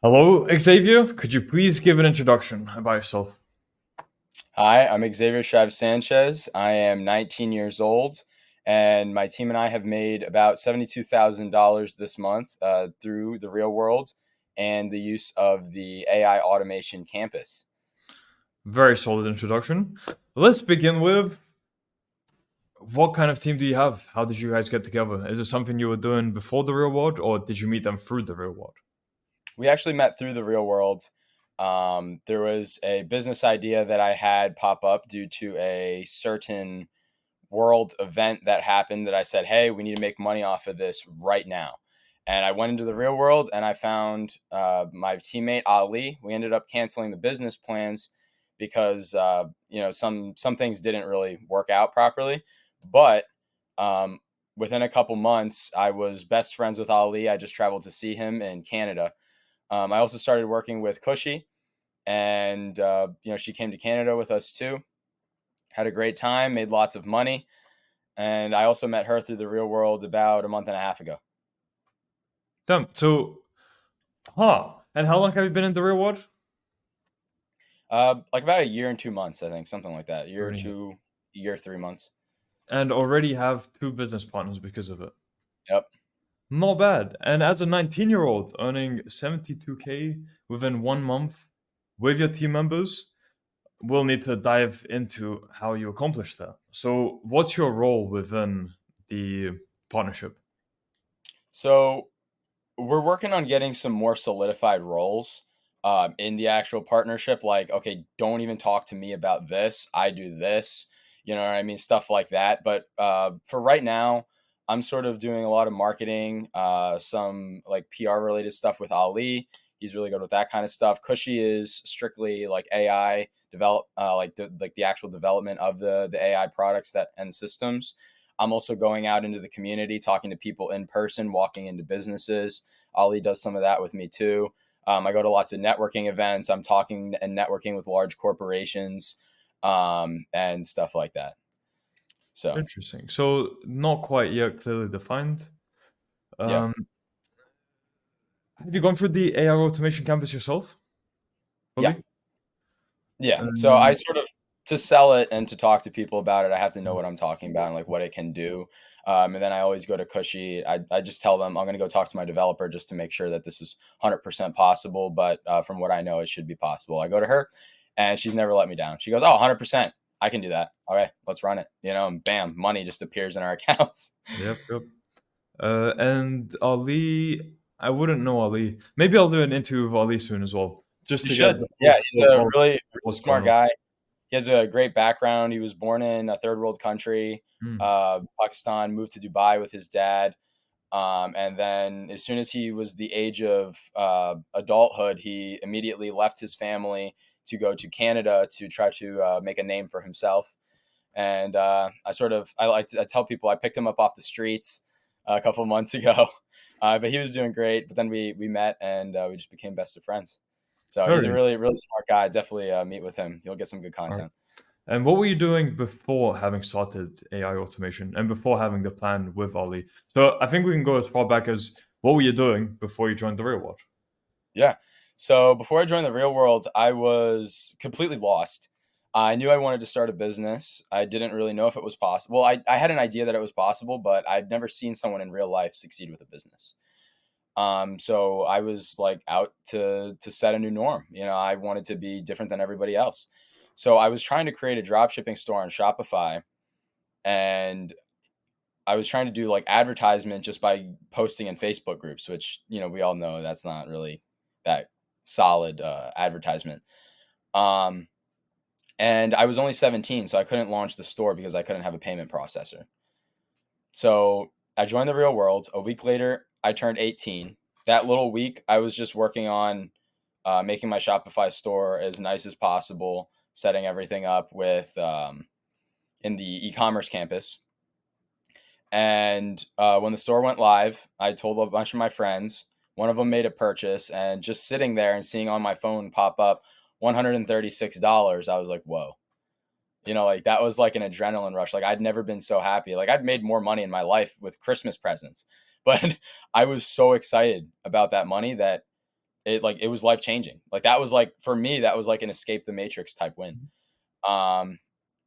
Hello, Xavier. Could you please give an introduction about yourself? Hi, I'm Xavier Sanchez. I am 19 years old, and my team and I have made about $72,000 this month through the real world and the use of the AI automation campus. Very solid introduction. Let's begin with what kind of team do you have? How did you guys get together? Is it something you were doing before the real world, or did you meet them through the real world? We actually met through the real world. There was a business idea that I had pop up due to a certain world event that happened that I said, hey, we need to make money off of this right now. And I went into the real world and I found my teammate Ali. We ended up canceling the business plans because some things didn't really work out properly. But um, within a couple months, I was best friends with Ali. I just traveled to see him in Canada. I also started working with Cushy, and she came to Canada with us too. Had a great time, made lots of money, and I also met her through the real world about a month and a half ago. Damn. So, huh? And how long have you been in the real world? Like about a year and 2 months, I think, something like that. Year Already. two, year 3 months. And already have two business partners because of it. Yep. Not bad. And as a 19-year-old earning 72K within 1 month with your team members, we'll need to dive into how you accomplished that. So, what's your role within the partnership? So we're working on getting some more solidified roles in the actual partnership. Like, okay, don't even talk to me about this. I do this. You know what I mean? Stuff like that. But for right now, I'm sort of doing a lot of marketing, some like PR related stuff with Ali. He's really good with that kind of stuff. Cushy is strictly like AI like the actual development of the AI products that and systems. I'm also going out into the community, talking to people in person, walking into businesses. Ali does some of that with me too. I go to lots of networking events. I'm talking and networking with large corporations and stuff like that. So, Interesting. So, not quite yet clearly defined. yeah. Um, have you gone through the AI automation campus yourself, Yeah. fully? Yeah. So I Um, sort of to sell it and to talk to people about it, I have to know what I'm talking about and like what it can do. And then I always go to Cushy. I just tell them I'm going to go talk to my developer just to make sure that this is 100% possible. But from what I know, it should be possible. I go to her and she's never let me down. She goes, oh, 100%. I can do that. All right, let's run it. And bam, money just appears in our accounts. yep, yep. And Ali, I wouldn't know Ali. Maybe I'll do an interview with Ali soon as well, just You to get should. the full Yeah, he's scope a of really, really what's going smart on. guy. He has a great background. He was born in a third world country, Mm. Pakistan, moved to Dubai with his dad. And then as soon as he was the age of adulthood, he immediately left his family to go to Canada to try to make a name for himself. And I tell people I picked him up off the streets a couple of months ago, but he was doing great. But then we met and we just became best of friends. So he's Very a really interesting. really smart guy. Definitely meet with him. You'll get some good All right. content. And what were you doing before having started AI automation and before having the plan with Ali? So I think we can go as far back as what were you doing before you joined the real world? Yeah. So before I joined the real world, I was completely lost. I knew I wanted to start a business. I didn't really know if it was possible. I had an idea that it was possible, but I'd never seen someone in real life succeed with a business. So I was like out to set a new norm. I wanted to be different than everybody else. So I was trying to create a drop shipping store on Shopify, and I was trying to do like advertisement just by posting in Facebook groups, which we all know that's not really that solid advertisement. Um, and I was only 17, so I couldn't launch the store because I couldn't have a payment processor. So I joined the real world. A week later, I turned 18. That little week, I was just working on making my Shopify store as nice as possible, setting everything up with in the e-commerce campus. And when the store went live, I told a bunch of my friends. One of them made a purchase, and just sitting there and seeing on my phone pop up $136, I was like, whoa. Like that was like an adrenaline rush. Like I'd never been so happy. Like I'd made more money in my life with Christmas presents, but I was so excited about that money that it was life changing. Like that was like, for me, that was like an escape the matrix type win. Um,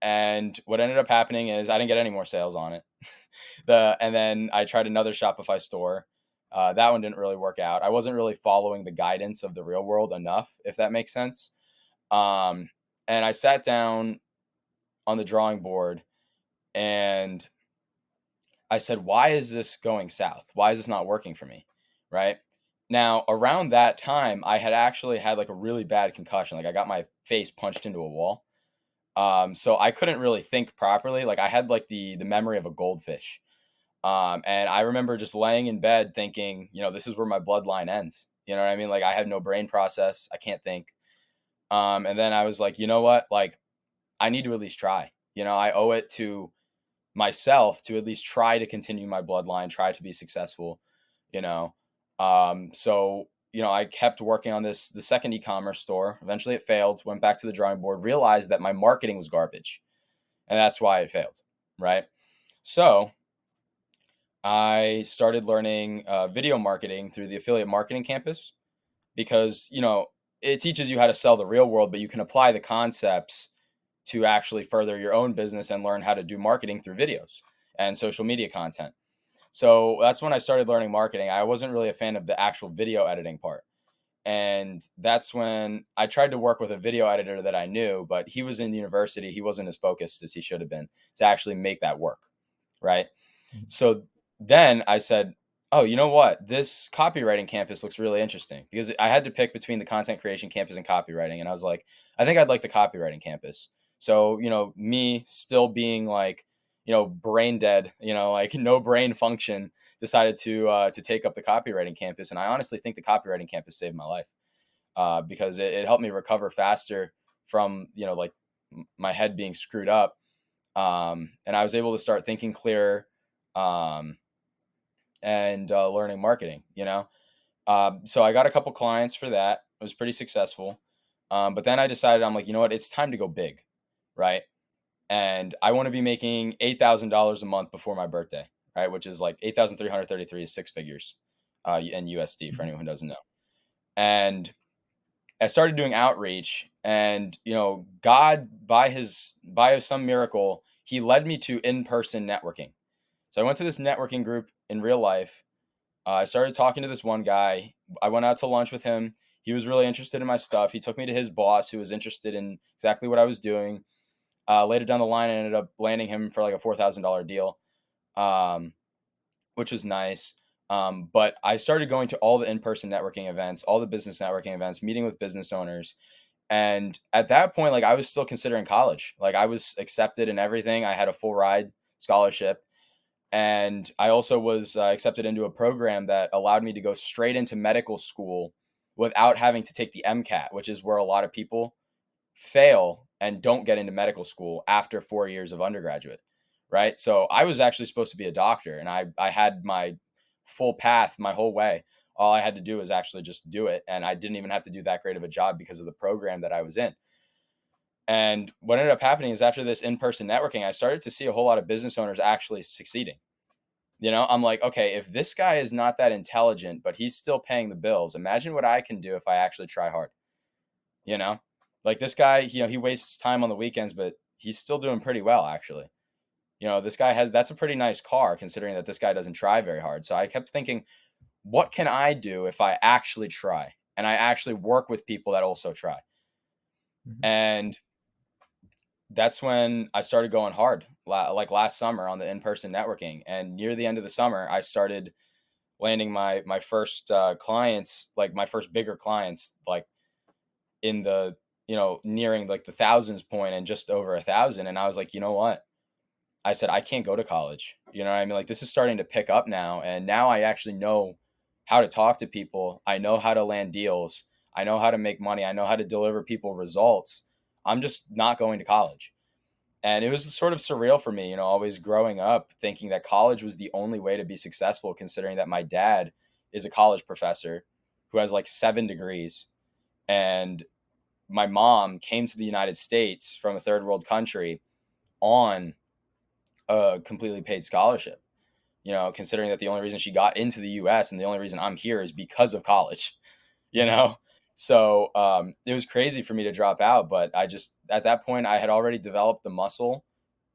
and what ended up happening is I didn't get any more sales on it. And then I tried another Shopify store. That one didn't really work out. I wasn't really following the guidance of the real world enough, if that makes sense. Um, and I sat down on the drawing board and I said, why is this going south? Why is this not working for me? Right now, around that time, I had actually had like a really bad concussion. Like I got my face punched into a wall. So I couldn't really think properly. Like I had like the memory of a goldfish. And I remember just laying in bed thinking, this is where my bloodline ends. You know what I mean? Like I have no brain process. I can't think. And then I was like, you know what? Like I need to at least try. I owe it to myself to at least try to continue my bloodline, try to be successful, you know. So I kept working on the second e-commerce store. Eventually it failed, went back to the drawing board, realized that my marketing was garbage. And that's why it failed, right? So I started learning video marketing through the affiliate marketing campus because, it teaches you how to sell the real world, but you can apply the concepts to actually further your own business and learn how to do marketing through videos and social media content. So that's when I started learning marketing. I wasn't really a fan of the actual video editing part. And that's when I tried to work with a video editor that I knew, but he was in university. He wasn't as focused as he should have been to actually make that work. Right. So then I said, oh, you know what? This copywriting campus looks really interesting because I had to pick between the content creation campus and copywriting. And I was like, I think I'd like the copywriting campus. So, me still being like, brain dead, like no brain function, decided to take up the copywriting campus. And I honestly think the copywriting campus saved my life because it helped me recover faster from, like my head being screwed up. And I was able to start thinking clearer. And learning marketing, So I got a couple clients for that. It was pretty successful. But then I decided, I'm like, you know what? It's time to go big, right? And I want to be making $8,000 a month before my birthday, right? Which is like 8,333 is six figures in USD for anyone who doesn't know. And I started doing outreach, and God, by some miracle, He led me to in-person networking. So I went to this networking group in real life. I started talking to this one guy. I went out to lunch with him. He was really interested in my stuff. He took me to his boss, who was interested in exactly what I was doing. Later down the line, I ended up landing him for like a $4,000 deal, which was nice. But I started going to all the in-person networking events, all the business networking events, meeting with business owners. And at that point, like I was still considering college. Like I was accepted in everything. I had a full ride scholarship. And I also was accepted into a program that allowed me to go straight into medical school without having to take the MCAT, which is where a lot of people fail and don't get into medical school after 4 years of undergraduate, right? So I was actually supposed to be a doctor, and I had my full path my whole way. All I had to do was actually just do it, and I didn't even have to do that great of a job because of the program that I was in. And what ended up happening is after this in-person networking, I started to see a whole lot of business owners actually succeeding. I'm like, okay, if this guy is not that intelligent, but he's still paying the bills, imagine what I can do if I actually try hard. You know, like this guy, he wastes time on the weekends, but he's still doing pretty well, actually. This guy that's a pretty nice car considering that this guy doesn't try very hard. So I kept thinking, what can I do if I actually try and I actually work with people that also try? And that's when I started going hard, like last summer on the in-person networking. And near the end of the summer, I started landing my first clients, like my first bigger clients, like in the nearing like the thousands point and just over 1,000. And I was like, you know what? I said, I can't go to college. You know what I mean? Like this is starting to pick up now. And now I actually know how to talk to people. I know how to land deals. I know how to make money. I know how to deliver people results. I'm just not going to college. And it was sort of surreal for me, always growing up thinking that college was the only way to be successful, considering that my dad is a college professor who has like 7 degrees. And my mom came to the United States from a third world country on a completely paid scholarship, considering that the only reason she got into the US and the only reason I'm here is because of college, you know? So it was crazy for me to drop out, but I just, at that point, I had already developed the muscle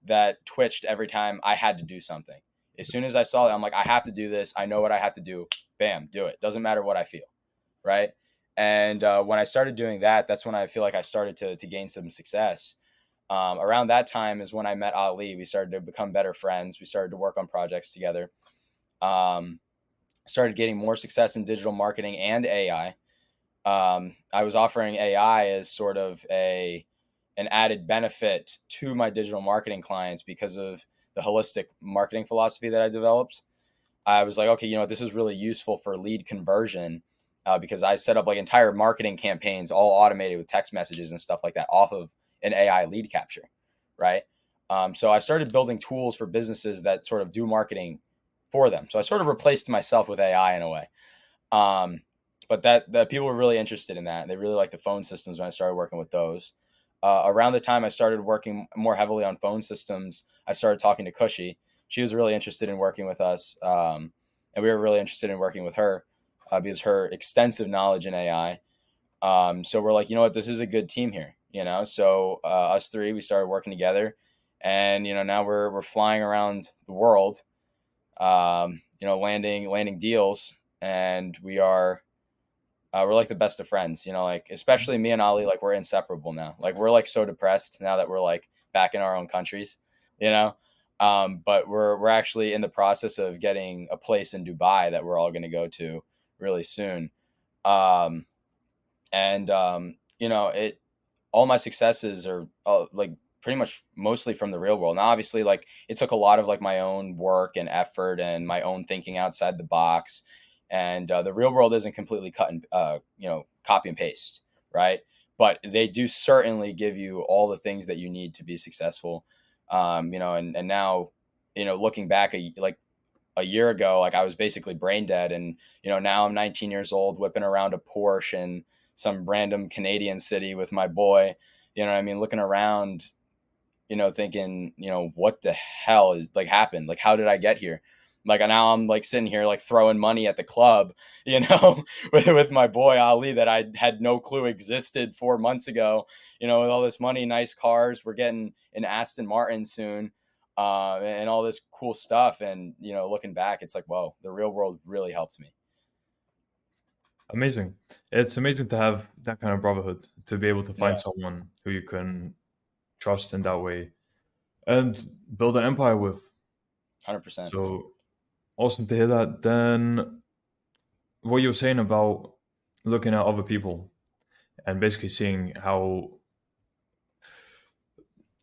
that twitched every time I had to do something. As soon as I saw it, I'm like, I have to do this. I know what I have to do. Bam, do it. Doesn't matter what I feel. Right. And when I started doing that, that's when I feel like I started to gain some success. Around that time is when I met Ali. We started to become better friends. We started to work on projects together. Um, Started getting more success in digital marketing and AI. I was offering AI as sort of an added benefit to my digital marketing clients because of the holistic marketing philosophy that I developed. I was like, okay, this is really useful for lead conversion because I set up like entire marketing campaigns, all automated with text messages and stuff like that, off of an AI lead capture, right? So I started building tools for businesses that sort of do marketing for them. So I sort of replaced myself with AI in a way. Um, but that people were really interested in that. They really liked the phone systems when I started working with those. Around the time I started working more heavily on phone systems, I started talking to Cushy. She was really interested in working with us, and we were really interested in working with her because her extensive knowledge in AI. So we're like, this is a good team here. So us three, we started working together, and now we're flying around the world, landing deals, and we're like the best of friends, like especially me and Ali, like we're inseparable now. Like we're like so depressed now that we're like back in our own countries, you know. But we're actually in the process of getting a place in Dubai that we're all going to go to really soon. Um, and it all my successes are like pretty much mostly from the real world. Now, obviously, like it took a lot of like my own work and effort and my own thinking outside the box. And the real world isn't completely cut and copy and paste, right? But they do certainly give you all the things that you need to be successful. And now, looking back like a year ago, like I was basically brain dead, and now I'm 19 years old, whipping around a Porsche in some random Canadian city with my boy. You know what I mean? Looking around, thinking, what the hell is like happened? Like, how did I get here? Like now I'm like sitting here like throwing money at the club, with my boy Ali that I had no clue existed 4 months ago. With all this money, nice cars, we're getting an Aston Martin soon, and all this cool stuff. And looking back, it's like, whoa, the real world really helped me. Amazing. It's amazing to have that kind of brotherhood, to be able to Yeah, find someone who you can trust in that way and build an empire with. 100%. So awesome to hear that. Then what you were saying about looking at other people and basically seeing how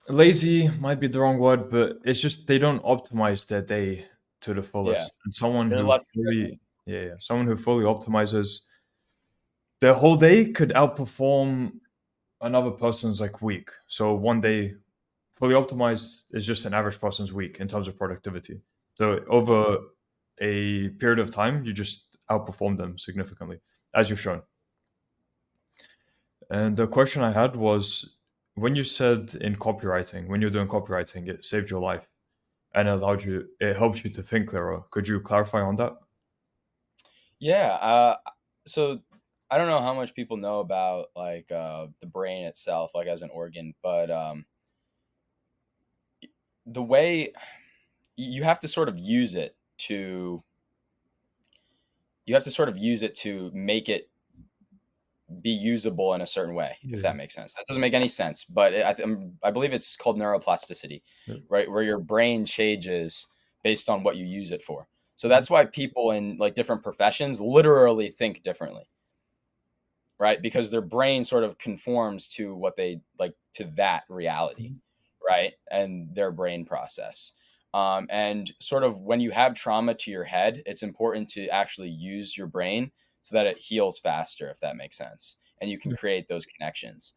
lazy might be the wrong word, but it's just they don't optimize their day to the Yeah, fullest. And someone they're who less fully, yeah, yeah, someone who fully optimizes their whole day could outperform another person's like week. So one day fully optimized is just an average person's week in terms of productivity. So over a period of time, you just outperform them significantly, as you've shown. And the question I had was when you said in copywriting, when you're doing copywriting, it saved your life and it helps you to think clearer. Could you clarify on that? Yeah. So I don't know how much people know about like the brain itself, like as an organ, but the way you have to sort of use it to make it be usable in a certain way, if Yeah. that makes sense. That doesn't make any sense, but I believe it's called neuroplasticity, Yeah. right? Where your brain changes based on what you use it for. So Mhm. that's why people in like different professions literally think differently, right? Because their brain sort of conforms to what they like, to that reality, Mhm. right? And their brain process. And sort of when you have trauma to your head, it's important to actually use your brain so that it heals faster, if that makes sense. And you can Yeah. create those connections.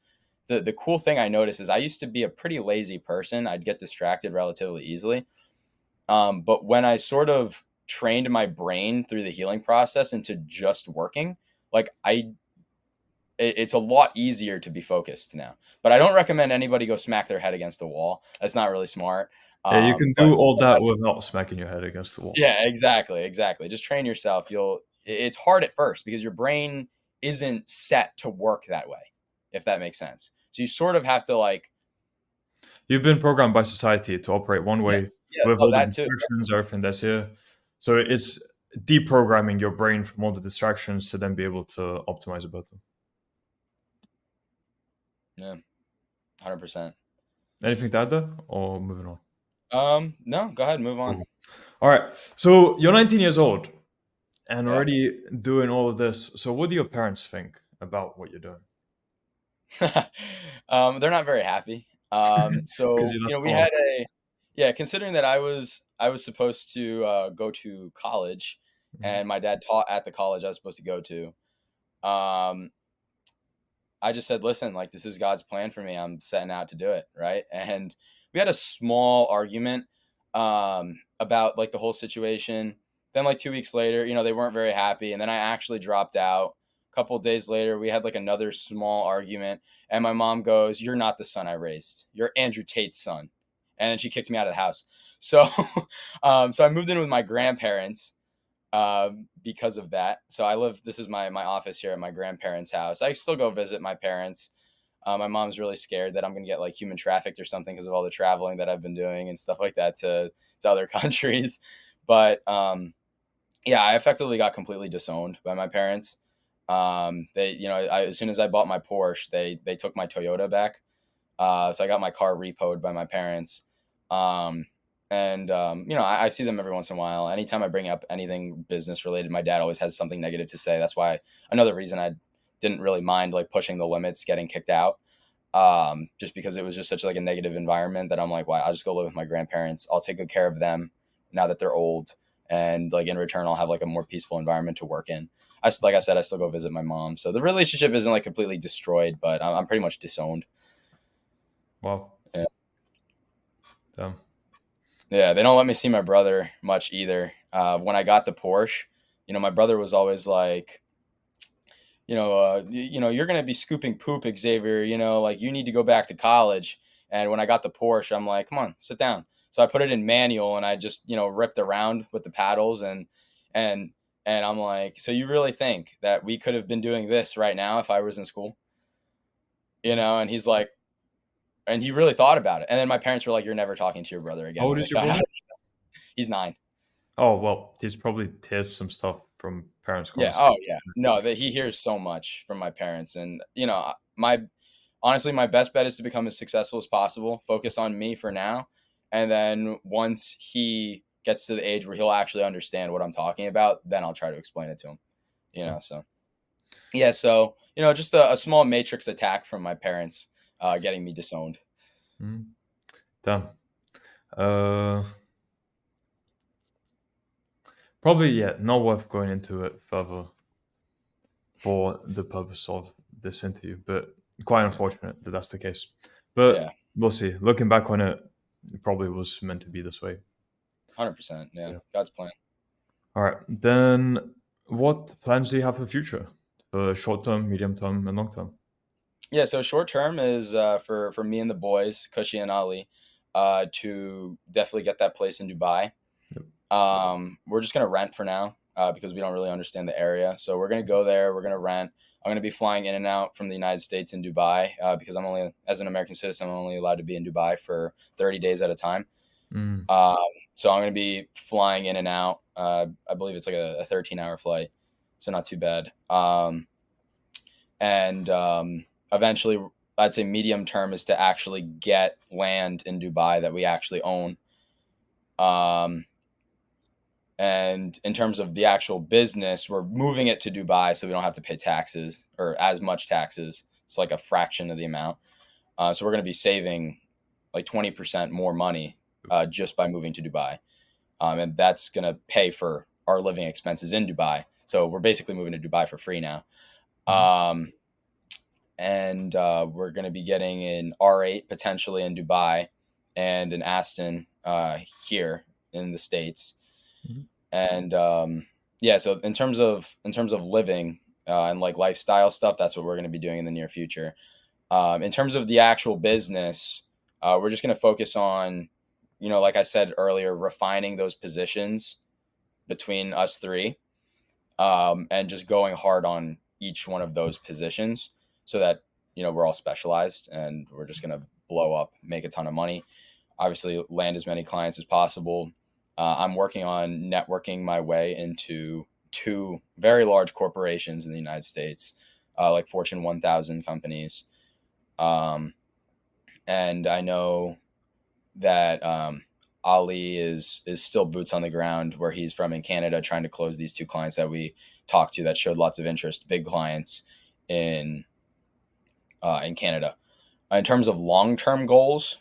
The cool thing I noticed is I used to be a pretty lazy person. I'd get distracted relatively easily. But when I sort of trained my brain through the healing process into just working, like it's a lot easier to be focused now. But I don't recommend anybody go smack their head against the wall. That's not really smart. Yeah, you can But do all that without smacking your head against the wall. yeah, exactly. Just train yourself. It's hard at first because your brain isn't set to work that way, if that makes sense. So you sort of have to like, You've been programmed by society to operate one yeah, way yeah, with oh, all the that too. distractions, everything that's here. So it's deprogramming your brain from all the distractions to then be able to optimize it better. Yeah, 100%. Anything to add there, or moving on? No, go ahead, move on. Cool. All right. So you're 19 years old and Yeah. already doing all of this. So what do your parents think about what you're doing? They're not very happy. Because So you you left know, we home. had a yeah, considering that I was supposed to go to college, Mhm. and my dad taught at the college I was supposed to go to. Um, I just said, listen, like this is God's plan for me. I'm setting out to do it, right? And we had a small argument about like the whole situation. Then like 2 weeks later, they weren't very happy, and then I actually dropped out. A couple of days later, we had like another small argument, and my mom goes, "You're not the son I raised. You're Andrew Tate's son," and then she kicked me out of the house. So, so I moved in with my grandparents because of that. So I live. This is my office here at my grandparents' house. I still go visit my parents. My mom's really scared that I'm gonna get like human trafficked or something because of all the traveling that I've been doing and stuff like that to other countries. But yeah, I effectively got completely disowned by my parents. They, as soon as I bought my Porsche, they took my Toyota back. So I got my car repoed by my parents. Um, and I see them every once in a while. Anytime I bring up anything business related, my dad always has something negative to say. That's why another reason I didn't really mind like pushing the limits, getting kicked out. Just because it was just such like a negative environment that I'm like, why? I'll just go live with my grandparents. I'll take good care of them now that they're old, and like in return, I'll have like a more peaceful environment to work in. Like I said, I still go visit my mom, so the relationship isn't like completely destroyed, but I'm pretty much disowned. Wow. Yeah. Damn. Yeah, they don't let me see my brother much either. When I got the Porsche, my brother was always like, you're gonna be scooping poop, Xavier. Like you need to go back to college. And when I got the Porsche, I'm like, come on, sit down. So I put it in manual and I just ripped around with the paddles and and I'm like, so you really think that we could have been doing this right now if I was in school? And he's like, and he really thought about it. And then my parents were like, you're never talking to your brother How again old when they is your found out. brother? He's 9. Oh, well, he's probably hears some stuff from parents' Yeah. Oh, conversation. yeah. No, that he hears so much from my parents, and my honestly, my best bet is to become as successful as possible. Focus on me for now, and then once he gets to the age where he'll actually understand what I'm talking about, then I'll try to explain it to him. Yeah. So yeah. So just a small matrix attack from my parents, getting me disowned. Mhm. Damn. Uh, Probably, yeah, not worth going into it further for the purpose of this interview, but quite Yeah. unfortunate that that's the case. But Yeah. we'll see. Looking back on it, it probably was meant to be this way. 100%. Yeah. Yeah. God's plan. All right. Then what plans do you have for the future? For short term, medium term, and long term? Yeah, so short term is for me and the boys, Kushi and Ali, to definitely get that place in Dubai. Yep. We're just gonna rent for now because we don't really understand the area. So we're gonna go there. We're gonna rent. I'm gonna be flying in and out from the United States in Dubai because as an American citizen, I'm only allowed to be in Dubai for 30 days at a time. Mm. Um, so I'm gonna be flying in and out. I believe it's like a 13-hour flight, so not too bad. And eventually, I'd say medium term is to actually get land in Dubai that we actually own. Um, and in terms of the actual business, we're moving it to Dubai so we don't have to pay taxes or as much taxes. It's like a fraction of the amount. So we're going to be saving like 20% more money just by moving to Dubai. And that's going to pay for our living expenses in Dubai. So we're basically moving to Dubai for free now. Mhm. Um, and we're going to be getting an R8 potentially in Dubai and an Aston here in the States. Mhm. And yeah, so in terms of living and like lifestyle stuff, that's what we're going to be doing in the near future. In terms of the actual business, we're just going to focus on, like I said earlier, refining those positions between us three, and just going hard each one of those positions so that, we're all specialized and we're just going to blow up, make a ton of money. Obviously, land as many clients as possible. I'm working on networking my way into two very large corporations in the United States, like Fortune 1000 companies. And I know that Ali is still boots on the ground where he's from in Canada, trying to close these two clients that we talked to that showed lots of interest, big clients in Canada. In terms of long term goals,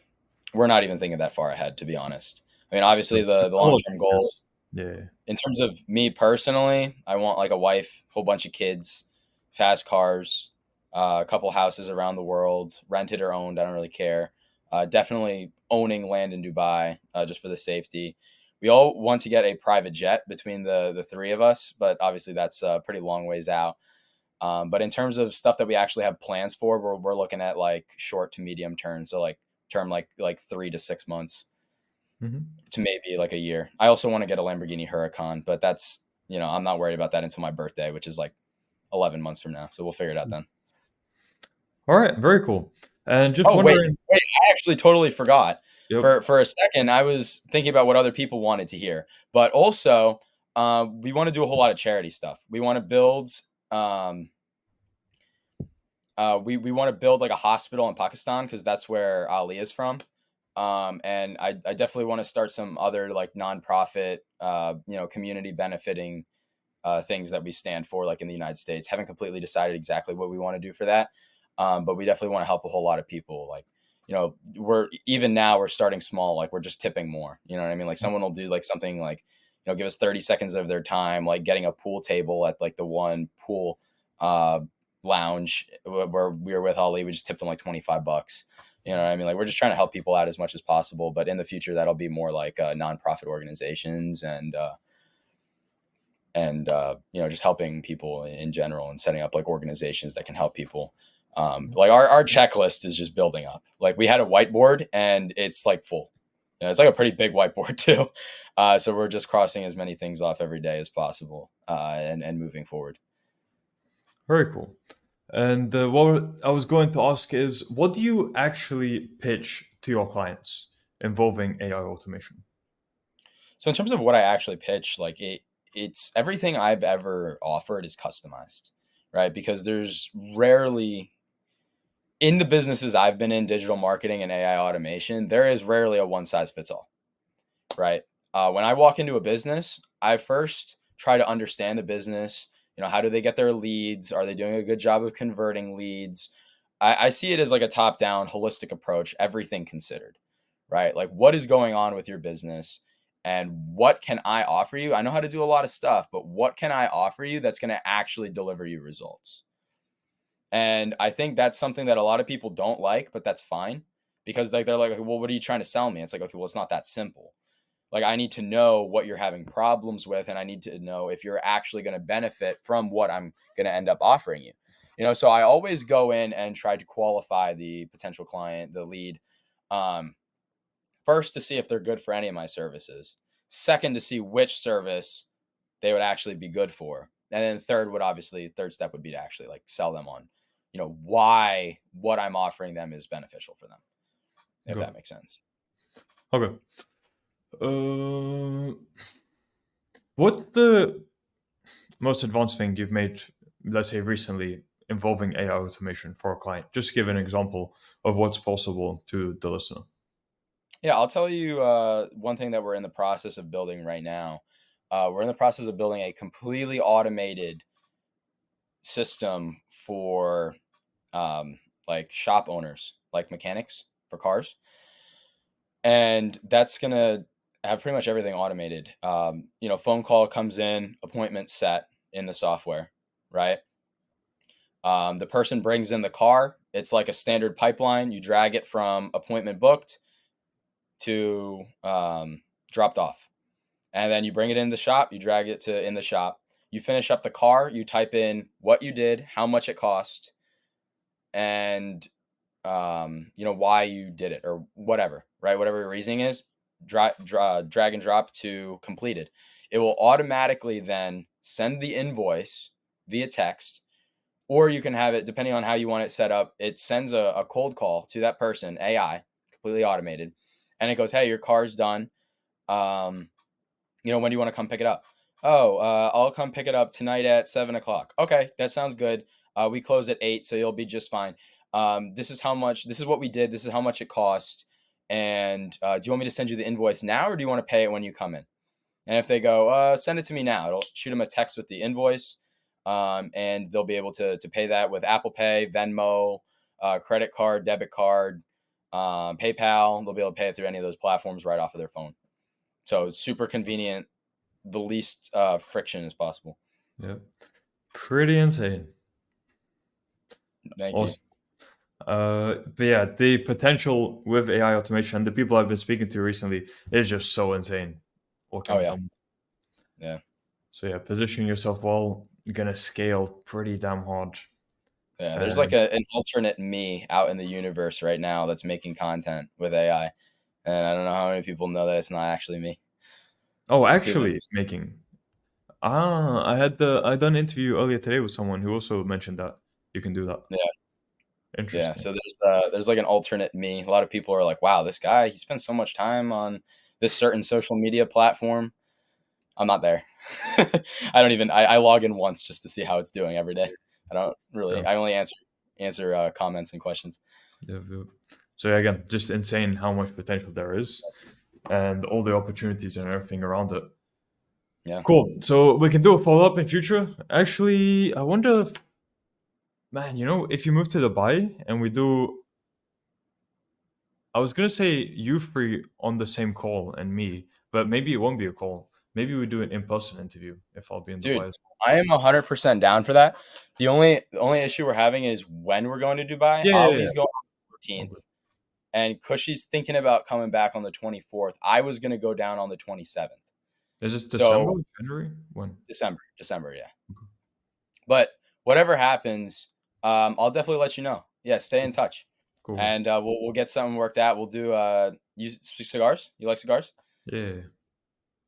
we're not even thinking that far ahead, to be honest. I mean, obviously the long term goal Yeah. in terms of me personally, I want like a wife, whole bunch of kids, fast cars, a couple houses around the world, rented or owned. I don't really care. Definitely owning land in Dubai, just for the safety. We all want to get a private jet between the three of us, but obviously that's a pretty long ways out. But in terms of stuff that we actually have plans for, we're looking at like short to medium term. So like term like 3 to 6 months to maybe like a year. I also want to get a Lamborghini Huracan, but that's, I'm not worried about that until my birthday, which is like 11 months from now. So we'll figure it out then. All right, very cool. And just Oh, wait, wondering. I actually totally forgot. Yep. For a second, I was thinking about what other people wanted to hear, but also we want to do a whole lot of charity stuff. We want to build, we want to build like a hospital in Pakistan because that's where Ali is from. And I definitely want to start some other like nonprofit, community benefiting things that we stand for, like in the United States. Haven't completely decided exactly what we want to do for that, but we definitely want to help a whole lot of people. Like, we're starting small. Like we're just tipping more. You know what I mean? Like someone will do like something like, give us 30 seconds of their time, like getting a pool table at like the one pool lounge where we were with Ali. We just tipped them like $25. You know what I mean? Like we're just trying to help people out as much as possible. But in the future, that'll be more like nonprofit organizations and just helping people in general and setting up like organizations that can help people. Like our checklist is just building up. Like we had a whiteboard and it's like full. It's like a pretty big whiteboard too. So we're just crossing as many things off every day as possible and moving forward. Very cool. And what I was going to ask is, what do you actually pitch to your clients involving AI automation? So in terms of what I actually pitch, like it's everything I've ever offered is customized, right? Because there's rarely in the businesses I've been in, digital marketing and AI automation, there is rarely a one size fits all, right? When I walk into a business, I first try to understand the business. How do they get their leads? Are they doing a good job of converting leads? I see it as like a top down, holistic approach, everything considered, right? Like what is going on with your business and what can I offer you? I know how to do a lot of stuff, but what can I offer you that's going to actually deliver you results? And I think that's something that a lot of people don't like, but that's fine because like they're like, well, what are you trying to sell me? It's like, okay, well, it's not that simple. Like I need to know what you're having problems with, and I need to know if you're actually going to benefit from what I'm going to end up offering you. So I always go in and try to qualify the potential client, the lead, first to see if they're good for any of my services. Second, to see which service they would actually be good for. And then third step would be to actually like sell them on, why what I'm offering them is beneficial for them, if Good. that makes sense. Okay. Uh, what's the most advanced thing you've made, let's say recently, involving AI automation for a client? Just give an example of what's possible to the listener. Yeah, I'll tell you one thing that we're in the process of building right now. We're in the process of building a completely automated system for like shop owners, like mechanics for cars. And that's going to have pretty much everything automated. Phone call comes in, appointment set in the software, right? The person brings in the car. It's like a standard pipeline. You drag it from appointment booked to dropped off. And then you bring it in the shop, you drag it to in the shop. You finish up the car, you type in what you did, how much it cost, and why you did it or whatever, right? Whatever your reasoning is, drag and drop to completed. It will automatically then send the invoice via text Or you can have it, depending on how you want it set up, it sends a cold call to that person, AI, completely automated, and it goes, hey, your car's done. Um, when do you want to come pick it up? Oh, I'll come pick it up tonight at 7 o'clock. Okay, that sounds good. We close at 8, so you'll be just fine. This is how much, this is what we did. This is how much it cost. And do you want me to send you the invoice now, or do you want to pay it when you come in? And if they go, send it to me now, it'll shoot them a text with the invoice. And they'll be able to pay that with Apple Pay, Venmo, credit card, debit card, PayPal. They'll be able to pay it through any of those platforms right off of their phone. So it's super convenient, the least friction as possible. Yeah, pretty insane. Thank Awesome. But yeah, the potential with AI automation and the people I've been speaking to recently is just so insane. What you. can Oh be yeah, done? yeah, So yeah, positioning yourself well, you're gonna scale pretty damn hard. yeah. There's like And an alternate me out in the universe right now that's making content with AI, and I don't know how many people know that it's not actually me. oh, Because actually it's making I done an interview earlier today with someone who also mentioned that you can do that. yeah. Yeah, Interesting. so there's like an alternate me. A lot of people are like, "Wow, this guy, he spends so much time on this certain social media platform." I'm not there. I don't even I log in once just to see how it's doing every day. I don't really Yeah, I only answer comments and questions. yeah. So yeah, again, just insane how much potential there is and all the opportunities and everything around it. Yeah. Cool. So we can do a follow up in future. Actually, I wonder if, man, if you move to Dubai and we do, I was gonna say you three on the same call and me, but maybe it won't be a call. Maybe we do an in person interview if I'll be in Dude, Dubai as I am 100% down for that. The only issue we're having is when we're going to Dubai. well. Yeah. Ali's going on the All 14th good. and Cushy's thinking about coming back on the 24th. I was going to go down on the 27th. Is this December, So, January? When? December, yeah. Okay. But whatever happens, I'll definitely let you know. Yeah, stay in touch, Cool. and we'll get something worked out. We'll do use cigars. You like cigars? Yeah.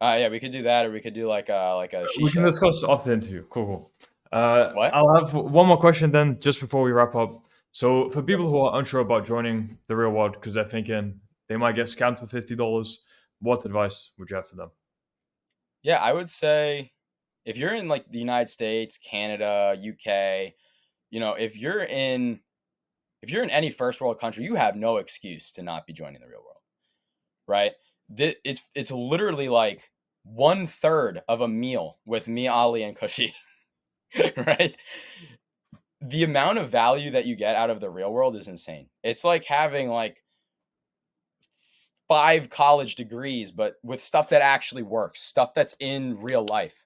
Yeah, we could do that, or we could do like a We can shisha. discuss after the interview. Cool. What? I'll have one more question then, just before we wrap up. So, for people who are unsure about joining the real world because they're thinking they might get scammed for $50, what advice would you have to them? Yeah, I would say if you're in like the United States, Canada, UK, if you're in any first world country, you have no excuse to not be joining the real world, right? It's literally like 1/3 of a meal with me, Ali, and Kushi, right? The amount of value that you get out of the real world is insane. It's like having like 5 college degrees, but with stuff that actually works, stuff that's in real life,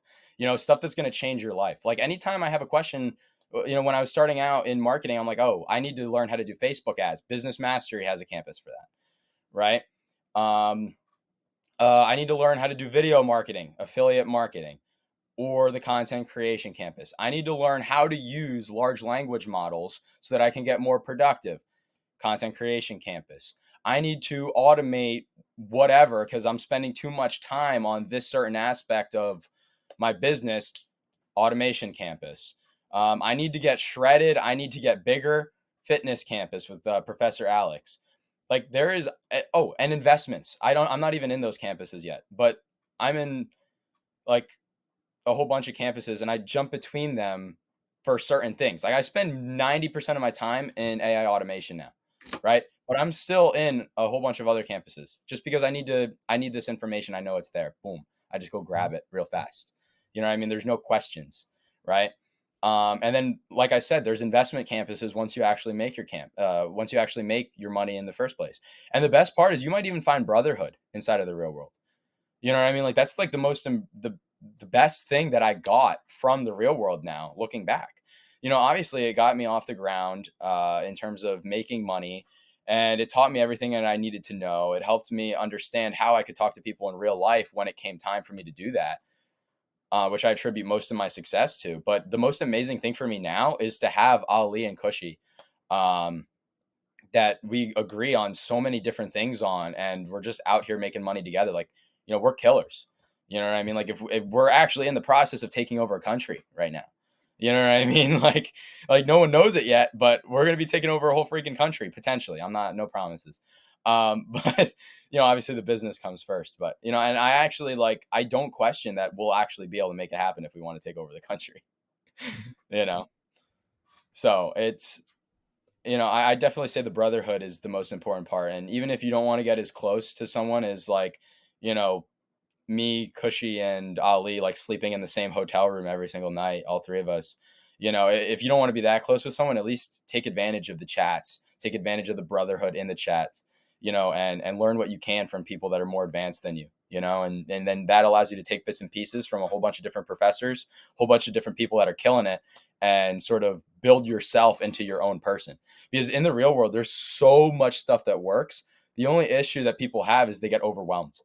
stuff that's going to change your life. Like anytime I have a question, when I was starting out in marketing, I'm like, oh, I need to learn how to do Facebook ads. Business Mastery has a campus for that, right? Um, I need to learn how to do video marketing, affiliate marketing, or the content creation campus. I need to learn how to use large language models so that I can get more productive. Content creation campus. I need to automate whatever because I'm spending too much time on this certain aspect of my business. Automation campus. I need to get shredded. I need to get bigger. Fitness campus with Professor Alex. Like there is and investments. I'm not even in those campuses yet, but I'm in like a whole bunch of campuses and I jump between them for certain things. Like I spend 90% of my time in AI automation now, right? But I'm still in a whole bunch of other campuses just because I need this information. I know it's there. Boom. I just go grab it real fast. You know what I mean? There's no questions, right? And then, like I said, there's investment campuses once you actually make once you actually make your money in the first place. And the best part is you might even find brotherhood inside of the real world. You know what I mean? Like that's like the best thing that I got from the real world now, looking back. Obviously it got me off the ground in terms of making money, and it taught me everything that I needed to know. It helped me understand how I could talk to people in real life when it came time for me to do that, which I attribute most of my success to. But the most amazing thing for me now is to have Ali and Kushi, um, that we agree on so many different things on, and we're just out here making money together. Like, we're killers. You know what I mean? Like if we're actually in the process of taking over a country right now. You know what I mean? Like no one knows it yet, but we're gonna be taking over a whole freaking country potentially. I'm not, no promises. But obviously the business comes first. But and I actually I don't question that we'll actually be able to make it happen if we want to take over the country. Mhm. you know, so it's I definitely say the brotherhood is the most important part. And even if you don't want to get as close to someone as you know me, Cushy, and Ali sleeping in the same hotel room every single night, all three of us. If you don't want to be that close with someone, at least take advantage of the chats, take advantage of the brotherhood in the chat, and learn what you can from people that are more advanced than you, and then that allows you to take bits and pieces from a whole bunch of different professors, a whole bunch of different people that are killing it, and sort of build yourself into your own person. Because in the real world, there's so much stuff that works. The only issue that people have is they get overwhelmed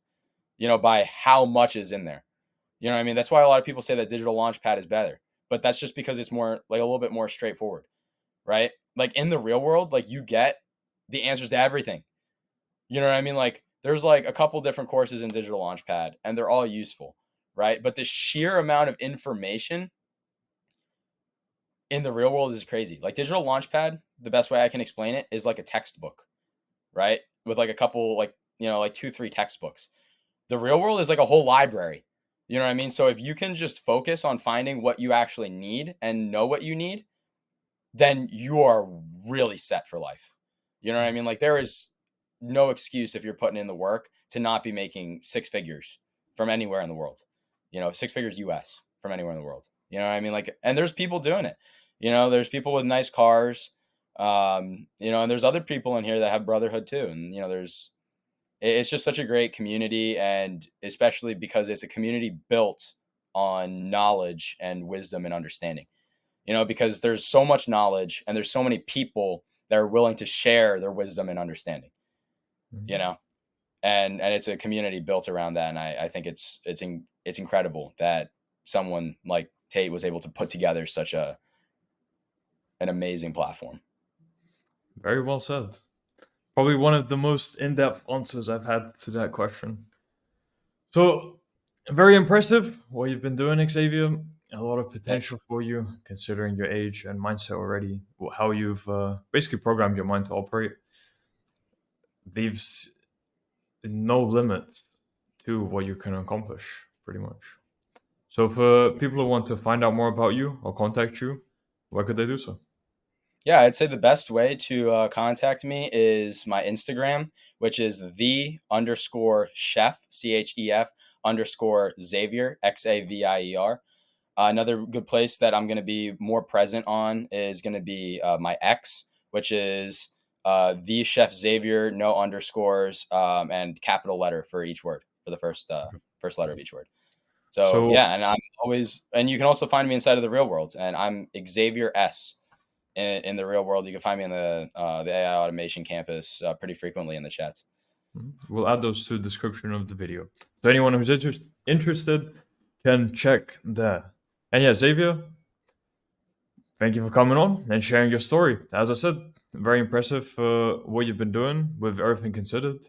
by how much is in there. You know what I mean? That's why a lot of people say that digital launchpad is better, but that's just because it's more a little bit more straightforward, right? Like in the real world, you get the answers to everything. You know what I mean? There's a couple different courses in digital launchpad and they're all useful, right? But the sheer amount of information in the real world is crazy. Like digital launchpad, the best way I can explain it is like a textbook, right? With a couple 2-3 textbooks. The real world is like a whole library. You know what I mean? So if you can just focus on finding what you actually need and know what you need, then you are really set for life. You know what I mean? There is no excuse if you're putting in the work to not be making six figures from anywhere in the world. 6 figures US from anywhere in the world. You know what I mean? And there's people doing it. There's people with nice cars. And there's other people in here that have brotherhood too. And it's just such a great community, and especially because it's a community built on knowledge and wisdom and understanding. Because there's so much knowledge and there's so many people that are willing to share their wisdom and understanding. You Mhm. know, and it's a community built around that, and I think it's incredible that someone like Tate was able to put together such an amazing platform. Very well said. Probably one of the most in-depth answers I've had to that question. So, very impressive what you've been doing, Xavier. A lot of Thank potential for you, considering your age and mindset already. How you've basically programmed your mind to operate leaves no limit to what you can accomplish, pretty much. So, for people who want to find out more about you or contact you, where could they do so? Yeah, I'd say the best way to contact me is my Instagram, which is the underscore chef, CHEF underscore Xavier, Xavier. Another good place that I'm going to be more present on is going to be my X, which is the chef Xavier, no underscores, and capital letter for each word, for the first letter of each word. So So, yeah, and I'm always, and you can also find me inside of the real world, and I'm Xavier S in the real world. You can find me in the AI automation campus pretty frequently in the chats. we'll add those to the description of the video. So, anyone who's interested can check there. And yeah, Xavier, thank you for coming on and sharing your story. As I said, very impressive what you've been doing with everything considered.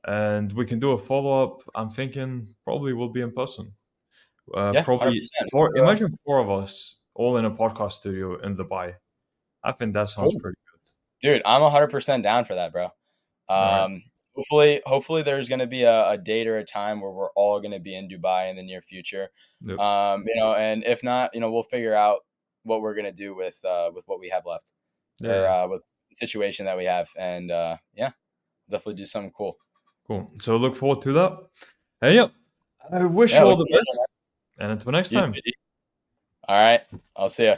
And we can do a follow up. I'm thinking probably will be in person. Yeah, hundred Probably percent. imagine four of us all in a podcast studio in Dubai. I think that sounds Cool, pretty dude. I'm 100% down for that, bro. good. All right. Hopefully there's going to be a date or a time where we're all going to be in Dubai in the near future. Yep. And if not, we'll figure out what we're going to do with what we have left, Yeah, or yeah. with the situation that we have. And yeah, definitely do something cool. Cool. So look forward to that. And yeah, I wish Yeah, you all look the forward best. to And until next it. You time. too. All right, I'll see you.